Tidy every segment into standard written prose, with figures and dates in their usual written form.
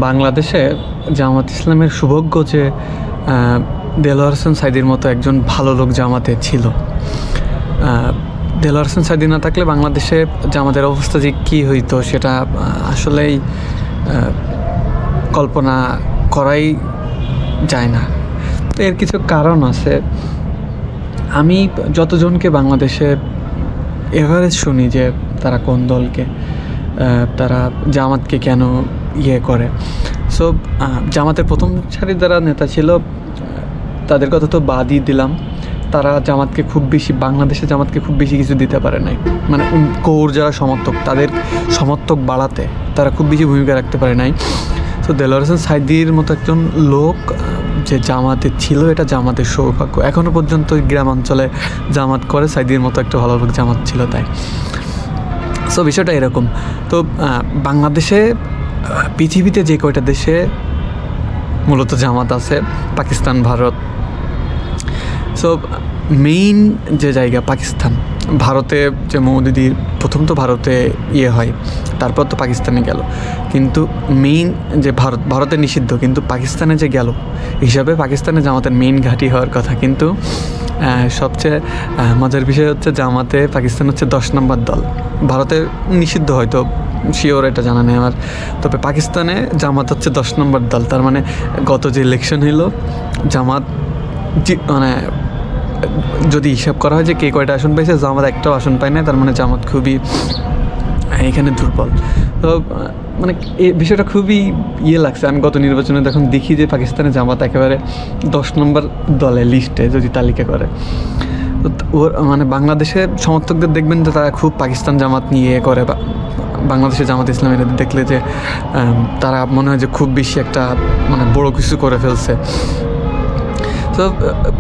বাংলাদেশে জামাত ইসলামের সুভজ্ঞ যে দেলোয়ার হোসেন সাঈদীর মতো একজন ভালো লোক জামাতে ছিল। দেলোয়ার হোসেন সাঈদী না থাকলে বাংলাদেশে জামাতের অবস্থা যে কী হইতো সেটা আসলেই কল্পনা করাই যায় না। তো এর কিছু কারণ আছে। আমি যতজনকে বাংলাদেশে এভারেজ শুনি যে তারা কোন দলকে, তারা জামাতকে কেন করে। সো জামাতের প্রথম সারির যারা নেতা ছিল তাদের কথা তো বাদই দিলাম, তারা জামাতকে খুব বেশি, বাংলাদেশে জামাতকে খুব বেশি কিছু দিতে পারে নাই। মানে কোর যারা সমর্থক, তাদের সমর্থক বাড়াতে তারা খুব বেশি ভূমিকা রাখতে পারে নাই। তো দেলোয়ার হোসেন সাঈদীর মতো একজন লোক যে জামাতে ছিল, এটা জামাতের সৌভাগ্য। এখনও পর্যন্ত গ্রামাঞ্চলে জামাত করে, সাঈদীর মতো একটা ভালো লোক জামাত ছিল তাই। সো বিষয়টা এরকম। তো বাংলাদেশে, পৃথিবীতে যে কয়টা দেশে মূলত জামাত আছে, পাকিস্তান, ভারত। সো মেইন যে জায়গা পাকিস্তান, ভারতে যে মৌদুদির প্রথম তো ভারতে হয়, তারপর তো পাকিস্তানে গেল। কিন্তু মেইন যে ভারতে নিষিদ্ধ, কিন্তু পাকিস্তানে যে গেল হিসাবে পাকিস্তানে জামাতের মেইন ঘাঁটি হওয়ার কথা। কিন্তু সবচেয়ে মজার বিষয় হচ্ছে জামাতে পাকিস্তান হচ্ছে 10 নম্বর দল। ভারতে নিষিদ্ধ হয়তো, শিওর এটা জানা নেই আমার, তবে পাকিস্তানে জামাত হচ্ছে 10 নম্বর দল। তার মানে গত যে ইলেকশন হইল, জামাত মানে যদি হিসাব করা হয় যে কে কয়টা আসন পাইছে, জামাত একটাও আসন পায় না। তার মানে জামাত খুবই এখানে দুর্বল। তো মানে এই বিষয়টা খুবই লাগছে। আমি গত নির্বাচনে যখন দেখি যে পাকিস্তানে জামাত একেবারে 10 নম্বর দলে লিস্টে যদি তালিকা করে, তো ওর মানে বাংলাদেশে সমর্থকদের দেখবেন যে তারা খুব পাকিস্তান জামাত নিয়ে করে। বা বাংলাদেশে জামাত ইসলামীরা দেখলে যে তারা মনে হয় যে খুব বেশি একটা মানে বড় কিছু করে ফেলছে। তো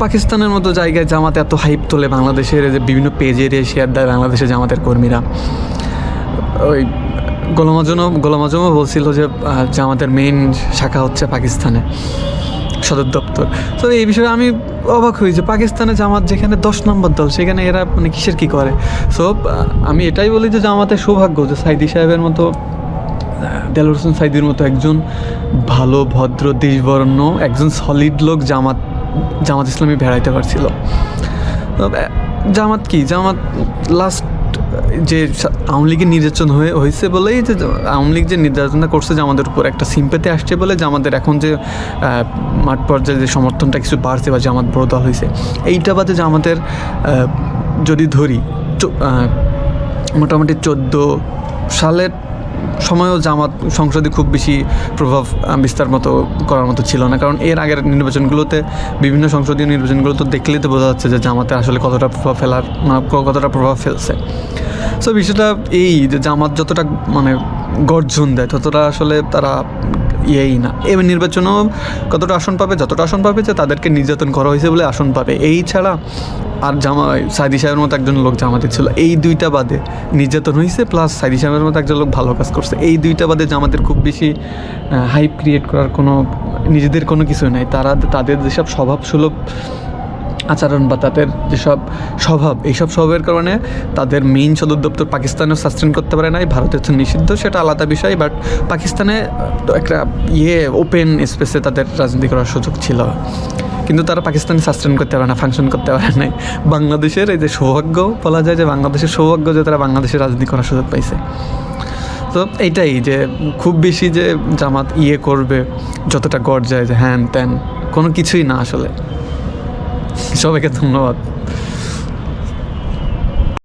পাকিস্তানের মতো জায়গায় জামাত এত হাইপ তোলে, বাংলাদেশের যে বিভিন্ন পেজে শেয়ার দেয় বাংলাদেশের জামাতের কর্মীরা। ওই গোলাম আজমও বলছিল যে জামাতের মেইন শাখা হচ্ছে পাকিস্তানে, সদর দপ্তর। তো এই বিষয়ে আমি অবাক হই যে পাকিস্তানে জামাত যেখানে 10 নম্বর দল, সেখানে এরা মানে কিসের কী করে। সো আমি এটাই বলি যে জামাতের সৌভাগ্য যে সাঈদী সাহেবের মতো, দেলোয়ার হোসেন সাঈদীর মতো একজন ভালো, ভদ্র, দেশবরণ্য, একজন সলিড লোক জামাত ইসলামী বেড়াইতে পারছিল। জামাত লাস্ট যে আওয়ামী লীগের নির্যাতন হয়েছে বলেই, যে আওয়ামী লীগ যে নির্যাতনটা করছে জামাতের উপর, একটা সিম্পেতে আসছে বলে জামাতের এখন যে মাঠ পর্যায়ে যে সমর্থনটা কিছু বাড়ছে বা জামাত বড় দল হয়েছে, এইটা বাদে জামাতের যদি ধরি মোটামুটি 14 সালের সময়ও জামাত সংসদে খুব বেশি প্রভাব বিস্তার করার মতো ছিল না। কারণ এর আগের নির্বাচনগুলোতে, বিভিন্ন সংসদীয় নির্বাচনগুলোতে দেখলেই তো বোঝা যাচ্ছে যে জামাতে আসলে কতটা প্রভাব ফেলছে। সো বিষয়টা এই যে জামাত যতটা মানে গর্জন দেয়, ততটা আসলে তারা না। এবার নির্বাচনেও কতটা আসন পাবে, যতটা আসন পাবে যে তাদেরকে নির্যাতন করা হয়েছে বলে আসন পাবে, এই ছাড়া আর সাঈদী সাহেবের মতো একজন লোক জামাতে ছিল, এই দুইটা বাদে নির্যাতন হয়েছে প্লাস সাঈদী সাহেবের মতো একজন লোক ভালো কাজ করছে, এই দুইটা বাদে জামাতের খুব বেশি হাইপ ক্রিয়েট করার কোনো নিজেদের কোনো কিছু নাই। তাদের যেসব স্বভাবসুলভ আচরণ বা তাদের যেসব স্বভাব, এইসব স্বভাবের কারণে তাদের মেইন সদর দপ্তর পাকিস্তানেও সাস্টেন করতে পারে নাই। ভারতে হচ্ছে নিষিদ্ধ, সেটা আলাদা বিষয়। বাট পাকিস্তানে একটা ওপেন স্পেসে তাদের রাজনীতি করার সুযোগ ছিল, কিন্তু তারা পাকিস্তানে সাস্টেন করতে পারে না, ফাংশন করতে পারে নাই। বাংলাদেশের এই যে সৌভাগ্য, বলা যায় যে বাংলাদেশের সৌভাগ্য যে তারা বাংলাদেশের রাজনীতি করার সুযোগ পাইছে। তো এইটাই যে খুব বেশি যে জামাত করবে, যতটা গড় যায় যে হ্যান ত্যান, কোনো কিছুই না আসলে। সবাইকে ধন্যবাদ।